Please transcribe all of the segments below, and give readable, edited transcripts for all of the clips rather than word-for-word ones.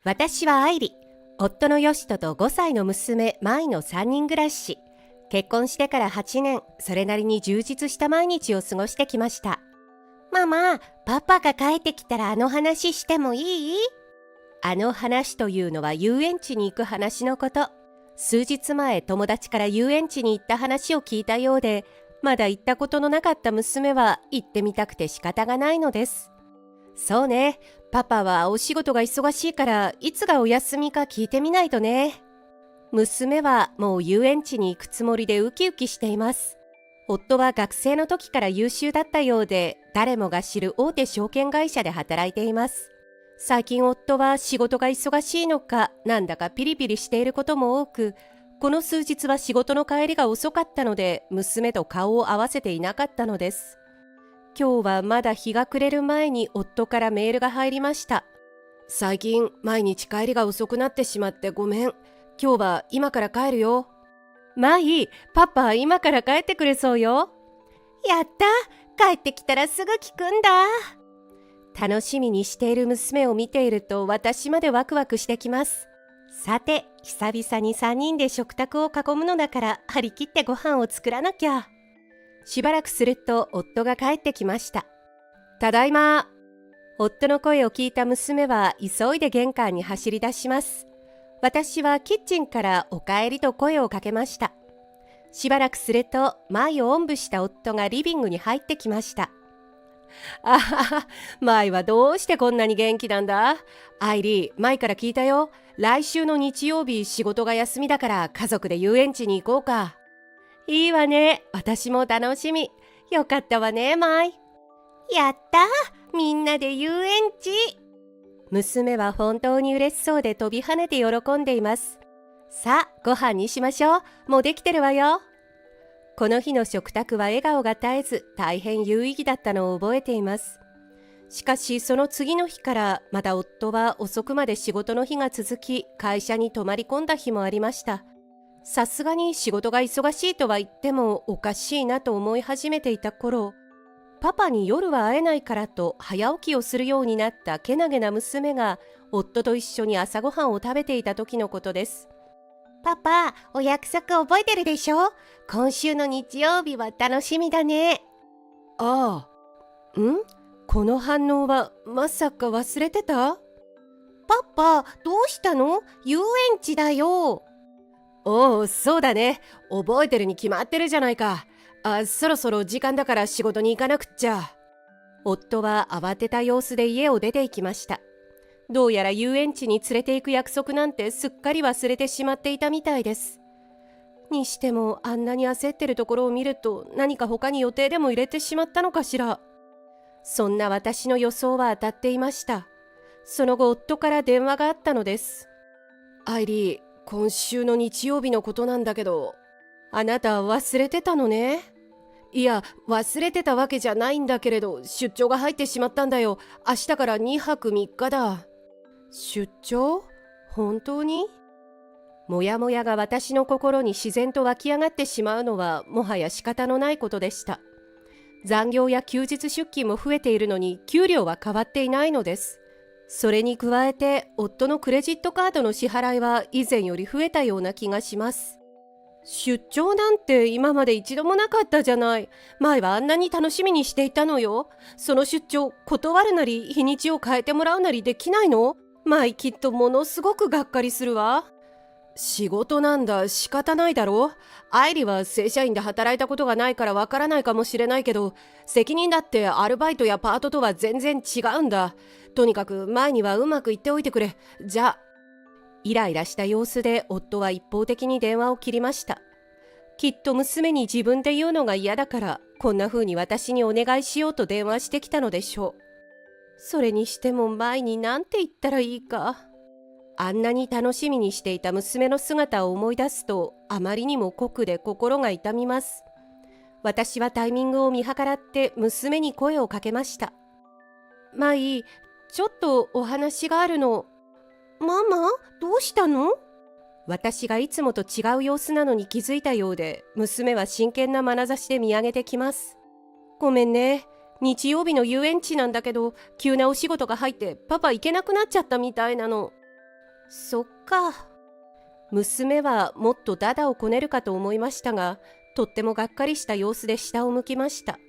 私は愛理、夫のヨシトと5歳の娘マイの3人暮らし。結婚してから8年、それなりに充実した毎日を過ごしてきました。ママ、パパが帰ってきたらあの話してもいい？あの話というのは遊園地に行く話のこと。数日前、友達から遊園地に行った話を聞いたようで、まだ行ったことのなかった娘は行ってみたくて仕方がないのです。そうね、パパはお仕事が忙しいからいつがお休みか聞いてみないとね。娘はもう遊園地に行くつもりでウキウキしています。夫は学生の時から優秀だったようで、誰もが知る大手証券会社で働いています。最近夫は仕事が忙しいのか、なんだかピリピリしていることも多く、この数日は仕事の帰りが遅かったので、娘と顔を合わせていなかったのです。今日はまだ日が暮れる前に夫からメールが入りました。最近毎日帰りが遅くなってしまってごめん。今日は今から帰るよ。マイ、パパ今から帰ってくれそうよ。やった、帰ってきたらすぐ聞くんだ。楽しみにしている娘を見ていると私までワクワクしてきます。さて、久々に3人で食卓を囲むのだから張り切ってご飯を作らなきゃ。しばらくすると夫が帰ってきました。ただいま。夫の声を聞いた娘は急いで玄関に走り出します。私はキッチンからお帰りと声をかけました。しばらくすると舞をおんぶした夫がリビングに入ってきました。あはは、舞はどうしてこんなに元気なんだ？アイリー、舞から聞いたよ。来週の日曜日仕事が休みだから家族で遊園地に行こうか。いいわね。私も楽しみ。よかったわね、舞。やった、みんなで遊園地。娘は本当に嬉しそうで飛び跳ねて喜んでいます。さあ、ご飯にしましょう。もうできてるわよ。この日の食卓は笑顔が絶えず大変有意義だったのを覚えています。しかしその次の日からまた夫は遅くまで仕事の日が続き、会社に泊まり込んだ日もありました。さすがに仕事が忙しいとは言ってもおかしいなと思い始めていた頃、パパに夜は会えないからと早起きをするようになったけなげな娘が夫と一緒に朝ごはんを食べていた時のことです。パパ、お約束覚えてるでしょ？今週の日曜日は楽しみだね。ああ、この反応はまさか忘れてた？パパ、どうしたの？遊園地だよ。おお、そうだね。覚えてるに決まってるじゃないか。そろそろ時間だから仕事に行かなくっちゃ。夫は慌てた様子で家を出て行きました。どうやら遊園地に連れて行く約束なんてすっかり忘れてしまっていたみたいです。にしてもあんなに焦ってるところを見ると何か他に予定でも入れてしまったのかしら。そんな私の予想は当たっていました。その後夫から電話があったのです。アイリー、今週の日曜日のことなんだけど、あなた忘れてたのね。いや、忘れてたわけじゃないんだけれど、出張が入ってしまったんだよ。明日から2泊3日だ。出張？本当に？もやもやが私の心に自然と湧き上がってしまうのはもはや仕方のないことでした。残業や休日出勤も増えているのに給料は変わっていないのです。それに加えて夫のクレジットカードの支払いは以前より増えたような気がします。出張なんて今まで一度もなかったじゃない。前はあんなに楽しみにしていたのよ。その出張断るなり日にちを変えてもらうなりできないの？前きっとものすごくがっかりするわ。仕事なんだ、仕方ないだろう。愛理は正社員で働いたことがないからわからないかもしれないけど、責任だってアルバイトやパートとは全然違うんだ。とにかく前にはうまくいっておいてくれ。じゃあ。イライラした様子で夫は一方的に電話を切りました。きっと娘に自分で言うのが嫌だからこんな風に私にお願いしようと電話してきたのでしょう。それにしても前に何て言ったらいいか。あんなに楽しみにしていた娘の姿を思い出すとあまりにも酷で心が痛みます。私はタイミングを見計らって娘に声をかけました。マイ、ちょっとお話があるの。ママ、どうしたの？私がいつもと違う様子なのに気づいたようで、娘は真剣な眼差しで見上げてきます。ごめんね。日曜日の遊園地なんだけど、急なお仕事が入ってパパ行けなくなっちゃったみたいなの。そっか。娘はもっとダダをこねるかと思いましたが、とってもがっかりした様子で下を向きました。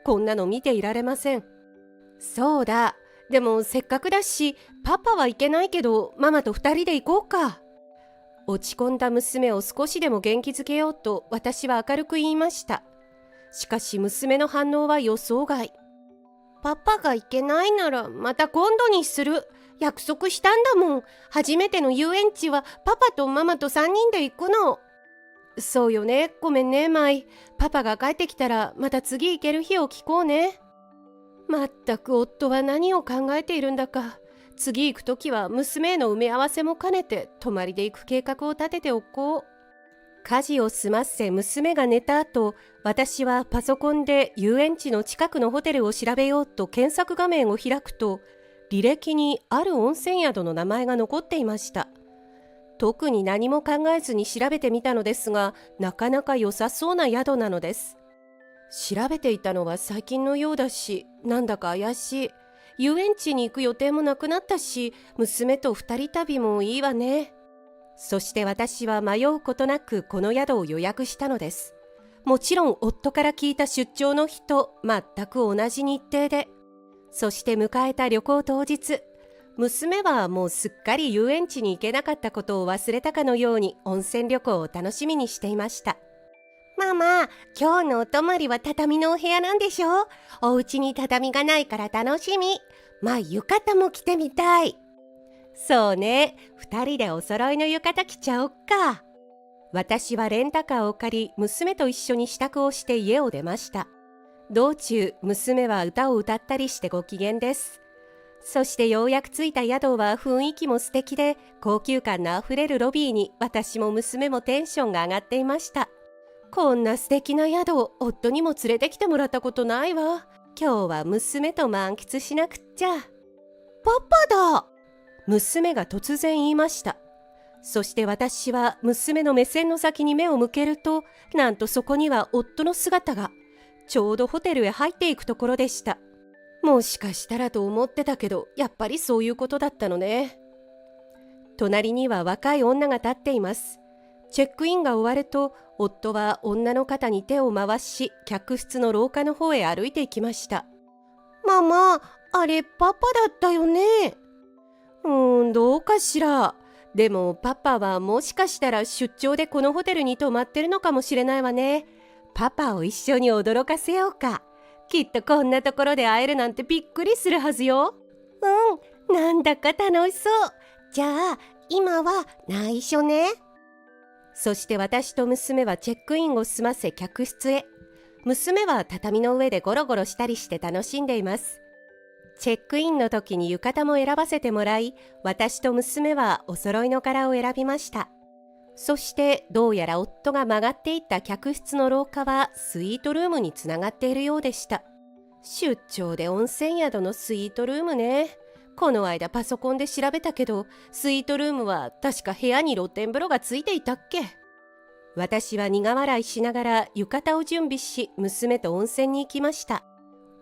こんなの見ていられません。そうだ。でもせっかくだし、パパは行けないけど、ママと2人で行こうか。落ち込んだ娘を少しでも元気づけようと私は明るく言いました。しかし娘の反応は予想外。パパが行けないならまた今度にする。約束したんだもん。初めての遊園地はパパとママと3人で行くの。そうよね。ごめんね、マイ。パパが帰ってきたらまた次行ける日を聞こうね。まったく夫は何を考えているんだか。次行くときは娘への埋め合わせも兼ねて泊まりで行く計画を立てておこう。家事を済ませ娘が寝た後、私はパソコンで遊園地の近くのホテルを調べようと検索画面を開くと、履歴にある温泉宿の名前が残っていました。特に何も考えずに調べてみたのですが、なかなか良さそうな宿なのです。調べていたのは最近のようだし、なんだか怪しい。遊園地に行く予定もなくなったし、娘と2人旅もいいわね。そして私は迷うことなくこの宿を予約したのです。もちろん夫から聞いた出張の日と全く同じ日程で。そして迎えた旅行当日、娘はもうすっかり遊園地に行けなかったことを忘れたかのように温泉旅行を楽しみにしていました。ママ、今日のお泊まりは畳のお部屋なんでしょ？お家に畳がないから楽しみ。浴衣も着てみたい。そうね、2人でお揃いの浴衣着ちゃおっか。私はレンタカーを借り、娘と一緒に支度をして家を出ました。道中、娘は歌を歌ったりしてご機嫌です。そしてようやく着いた宿は雰囲気も素敵で、高級感のあふれるロビーに私も娘もテンションが上がっていました。こんな素敵な宿を夫にも連れてきてもらったことないわ。今日は娘と満喫しなくっちゃ。パパだ！娘が突然言いました。そして私は娘の目線の先に目を向けると、なんとそこには夫の姿が。ちょうどホテルへ入っていくところでした。もしかしたらと思ってたけど、やっぱりそういうことだったのね。隣には若い女が立っています。チェックインが終わると、夫は女の肩に手を回し、客室の廊下の方へ歩いていきました。ママ、あれパパだったよね。どうかしら。でもパパはもしかしたら出張でこのホテルに泊まってるのかもしれないわね。パパを一緒に驚かせようか。きっとこんなところで会えるなんてびっくりするはずよ。なんだか楽しそう。じゃあ今は内緒ね。そして私と娘はチェックインを済ませ客室へ。娘は畳の上でゴロゴロしたりして楽しんでいます。チェックインの時に浴衣も選ばせてもらい、私と娘はお揃いの柄を選びました。そしてどうやら夫が曲がっていった客室の廊下はスイートルームにつながっているようでした。出張で温泉宿のスイートルームね。この間パソコンで調べたけど、スイートルームは確か部屋に露天風呂がついていたっけ。私は苦笑いしながら浴衣を準備し、娘と温泉に行きました。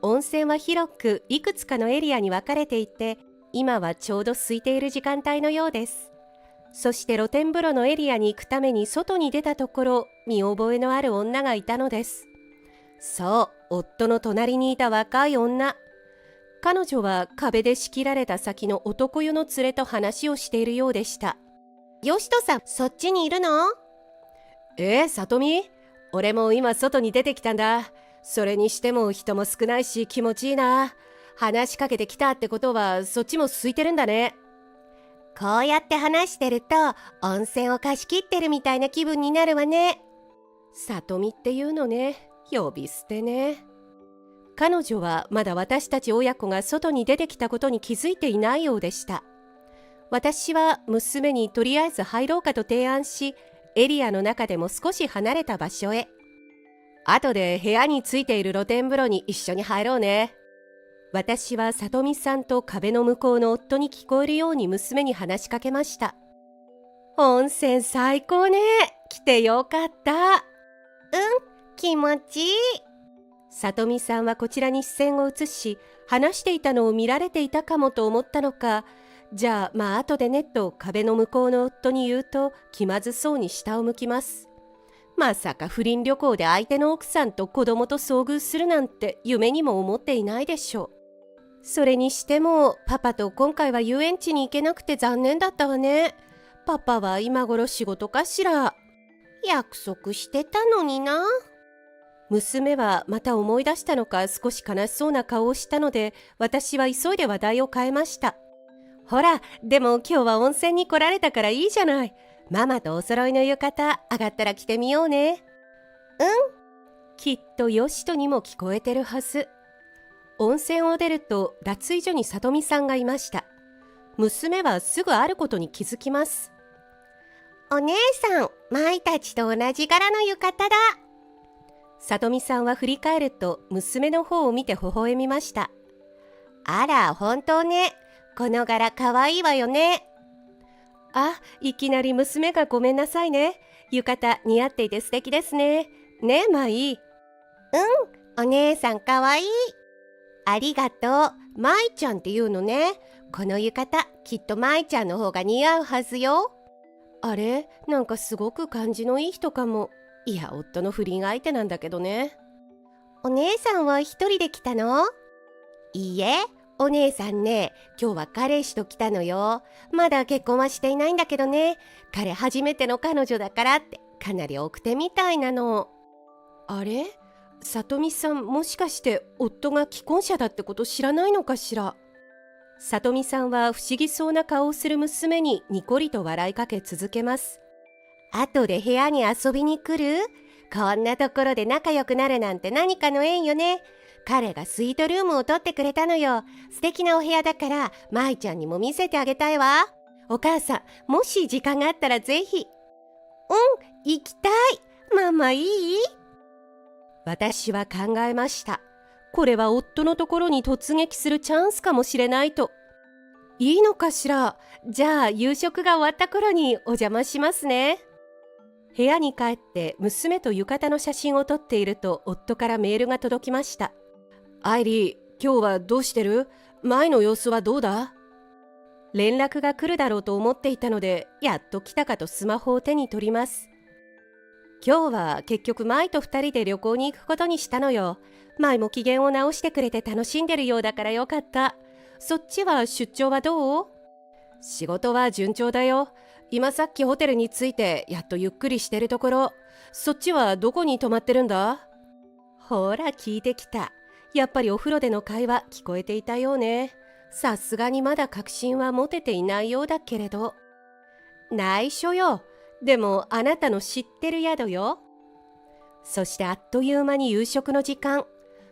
温泉は広くいくつかのエリアに分かれていて、今はちょうど空いている時間帯のようです。そして露天風呂のエリアに行くために外に出たところ、見覚えのある女がいたのです。そう、夫の隣にいた若い女。彼女は壁で仕切られた先の男湯の連れと話をしているようでした。よしとさん、そっちにいるの？さとみ？俺も今外に出てきたんだ。それにしても人も少ないし気持ちいいな。話しかけてきたってことはそっちも空いてるんだね。こうやって話してると温泉を貸し切ってるみたいな気分になるわね。さとみっていうのね。呼び捨てね。彼女はまだ私たち親子が外に出てきたことに気づいていないようでした。私は娘にとりあえず入ろうかと提案し、エリアの中でも少し離れた場所へ。後で部屋についている露天風呂に一緒に入ろうね。私はさとみさんと壁の向こうの夫に聞こえるように娘に話しかけました。温泉最高ね。来てよかった。気持ちいい。さとみさんはこちらに視線を移し、話していたのを見られていたかもと思ったのか、じゃあ後でねと壁の向こうの夫に言うと気まずそうに下を向きます。まさか不倫旅行で相手の奥さんと子供と遭遇するなんて夢にも思っていないでしょう。それにしてもパパと今回は遊園地に行けなくて残念だったわね。パパは今頃仕事かしら。約束してたのにな。娘はまた思い出したのか少し悲しそうな顔をしたので、私は急いで話題を変えました。ほら、でも今日は温泉に来られたからいいじゃない。ママとお揃いの浴衣上がったら着てみようね。きっとヨシトにも聞こえてるはず。温泉を出ると脱衣所にさとみさんがいました。娘はすぐあることに気づきます。お姉さん、舞たちと同じ柄の浴衣だ。さとみさんは振り返ると娘の方を見て微笑みました。あら、本当ね。この柄かわいいわよね。あ、いきなり娘がごめんなさいね。浴衣似合っていて素敵ですね。ねえ、舞。お姉さんかわいい。ありがとう。舞ちゃんっていうのね。この浴衣、きっと舞ちゃんの方が似合うはずよ。あれ、なんかすごく感じのいい人かも。いや、夫の不倫相手なんだけどね。お姉さんは一人で来たの？いいえ、お姉さんね、今日は彼氏と来たのよ。まだ結婚はしていないんだけどね。彼初めての彼女だからってかなり奥手みたいなの。あれ？さとみさん、もしかして夫が既婚者だってこと知らないのかしら。さとみさんは不思議そうな顔をする娘にニコリと笑いかけ続けます。後で部屋に遊びに来る？こんなところで仲良くなるなんて何かの縁よね。彼がスイートルームを取ってくれたのよ。素敵なお部屋だから舞ちゃんにも見せてあげたいわ。お母さん、もし時間があったらぜひ。行きたい。ママいい？私は考えました。これは夫のところに突撃するチャンスかもしれないと。いいのかしら。じゃあ夕食が終わった頃にお邪魔しますね。部屋に帰って娘と浴衣の写真を撮っていると夫からメールが届きました。アイリー、今日はどうしてる？舞の様子はどうだ？連絡が来るだろうと思っていたので、やっと来たかとスマホを手に取ります。今日は結局舞と2人で旅行に行くことにしたのよ。舞も機嫌を直してくれて楽しんでるようだからよかった。そっちは出張はどう？仕事は順調だよ。今さっきホテルに着いてやっとゆっくりしてるところ。そっちはどこに泊まってるんだ？ほら聞いてきた。やっぱりお風呂での会話聞こえていたようね。さすがにまだ確信は持てていないようだけれど。内緒よ。でもあなたの知ってる宿よ。そしてあっという間に夕食の時間。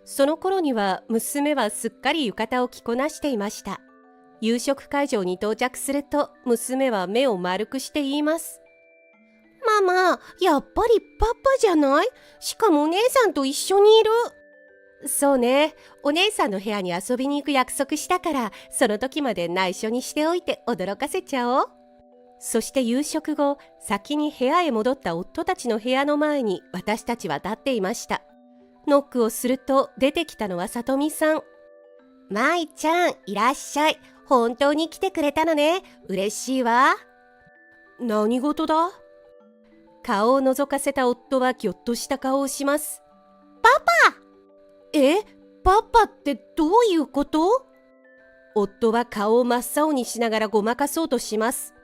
その頃には娘はすっかり浴衣を着こなしていました。夕食会場に到着すると娘は目を丸くして言います。ママ、やっぱりパパじゃない？しかもお姉さんと一緒にいる。そうね、お姉さんの部屋に遊びに行く約束したから、その時まで内緒にしておいて驚かせちゃおう。そして夕食後、先に部屋へ戻った夫たちの部屋の前に私たちは立っていました。ノックをすると出てきたのはさとみさん。舞ちゃん、いらっしゃい。本当に来てくれたのね。嬉しいわ。何事だ？顔を覗かせた夫はぎょっとした顔をします。パパ！パパってどういうこと？夫は顔を真っ青にしながらごまかそうとします。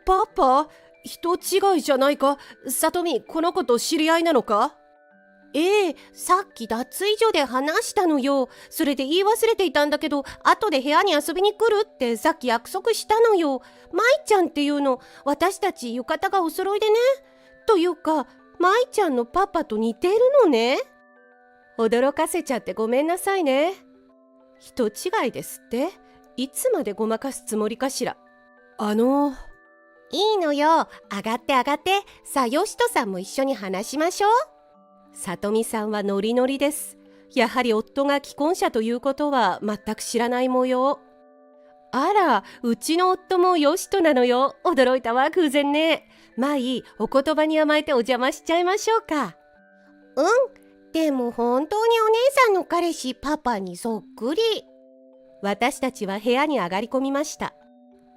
パパ？人違いじゃないか？さとみ、この子と知り合いなのか？さっき脱衣所で話したのよ。それで言い忘れていたんだけど、後で部屋に遊びに来るってさっき約束したのよ。舞ちゃんっていうの、私たち浴衣がお揃いでね。というか、舞ちゃんのパパと似てるのね。驚かせちゃってごめんなさいね。人違いですって？いつまでごまかすつもりかしら。いいのよ。上がって上がって。さあ、よしとさんも一緒に話しましょう。さとみさんはノリノリです。やはり夫が既婚者ということは全く知らない模様。あら、うちの夫もよしとなのよ。驚いたわ、偶然ね。まあいい、お言葉に甘えてお邪魔しちゃいましょうか。でも本当にお姉さんの彼氏パパにそっくり。私たちは部屋に上がり込みました。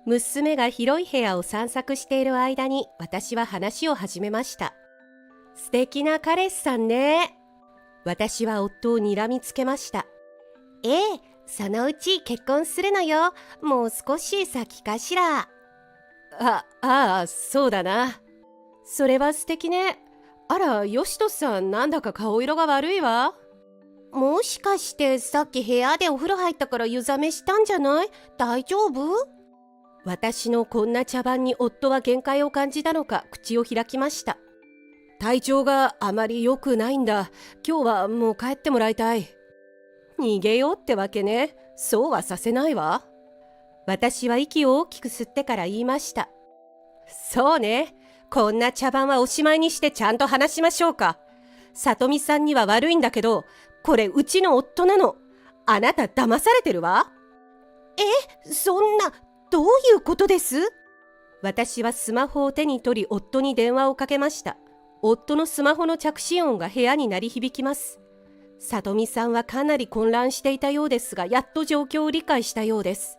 娘が広い部屋を散策している間に私は話を始めました。素敵な彼氏さんね。私は夫を睨みつけました。ええ、そのうち結婚するのよ。もう少し先かしら。そうだな。それは素敵ね。あら、よしとさん、なんだか顔色が悪いわ。もしかしてさっき部屋でお風呂入ったから湯冷めしたんじゃない？大丈夫？私のこんな茶番に夫は限界を感じたのか口を開きました。体調があまり良くないんだ。今日はもう帰ってもらいたい。逃げようってわけね。そうはさせないわ。私は息を大きく吸ってから言いました。そうね。こんな茶番はおしまいにしてちゃんと話しましょうか。さとみさんには悪いんだけど、これうちの夫なの。あなた騙されてるわ。そんな、どういうことです？私はスマホを手に取り夫に電話をかけました。夫のスマホの着信音が部屋に鳴り響きます。さとみさんはかなり混乱していたようですが、やっと状況を理解したようです。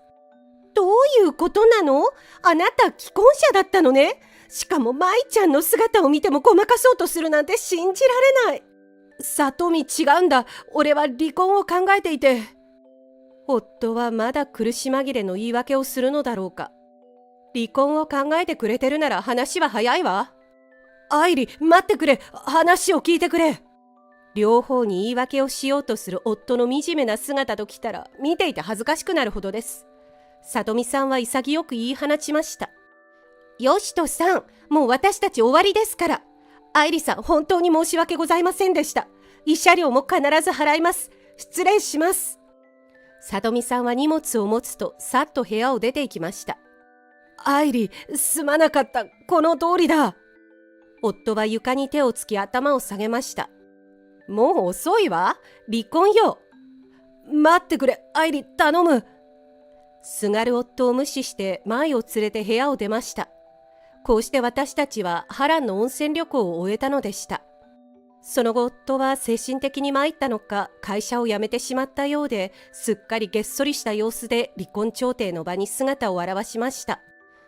どういうことなの？あなた既婚者だったのね。しかも舞ちゃんの姿を見てもごまかそうとするなんて信じられない。さとみ、違うんだ。俺は離婚を考えていて。夫はまだ苦し紛れの言い訳をするのだろうか。離婚を考えてくれてるなら話は早いわ。愛理、待ってくれ。話を聞いてくれ。両方に言い訳をしようとする夫の惨めな姿ときたら見ていて恥ずかしくなるほどです。さとみさんは潔く言い放ちました。よしとさん、もう私たち終わりですから。愛理さん、本当に申し訳ございませんでした。慰謝料も必ず払います。失礼します。さとみさんは荷物を持つとさっと部屋を出て行きました。愛理、すまなかった。この通りだ。夫は床に手をつき頭を下げました。もう遅いわ。離婚よ。待ってくれ、愛理、頼む。すがる夫を無視して舞を連れて部屋を出ました。こうして私たちは波乱の温泉旅行を終えたのでした。その後夫は精神的に参ったのか会社を辞めてしまったようで、すっかりげっそりした様子で離婚調停の場に姿を現しました。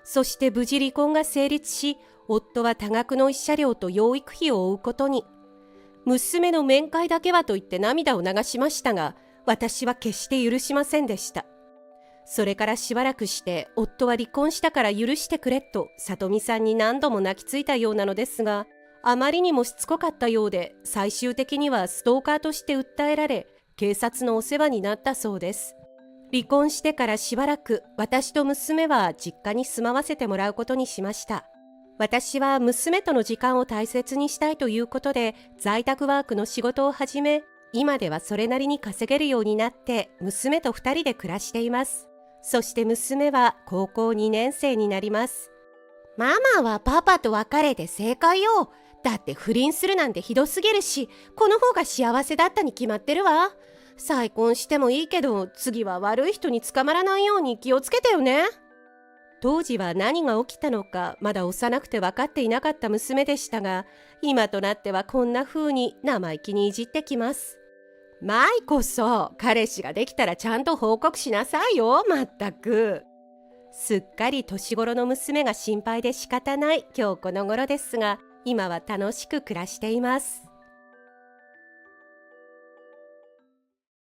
そして無事離婚が成立し、夫は多額の慰謝料と養育費を負うことに。娘の面会だけはと言って涙を流しましたが、私は決して許しませんでした。それからしばらくして夫は離婚したから許してくれとさとみさんに何度も泣きついたようなのですが、あまりにもしつこかったようで最終的にはストーカーとして訴えられ、警察のお世話になったそうです。離婚してからしばらく私と娘は実家に住まわせてもらうことにしました。私は娘との時間を大切にしたいということで在宅ワークの仕事を始め、今ではそれなりに稼げるようになって娘と2人で暮らしています。そして娘は高校2年生になります。ママはパパと別れて正解よ。だって不倫するなんてひどすぎるし、この方が幸せだったに決まってるわ。再婚してもいいけど、次は悪い人に捕まらないように気をつけてよね。当時は何が起きたのかまだ幼くて分かっていなかった娘でしたが、今となってはこんな風に生意気にいじってきます。舞こそ彼氏ができたらちゃんと報告しなさいよ。まったく。すっかり年頃の娘が心配で仕方ない今日この頃ですが、今は楽しく暮らしています。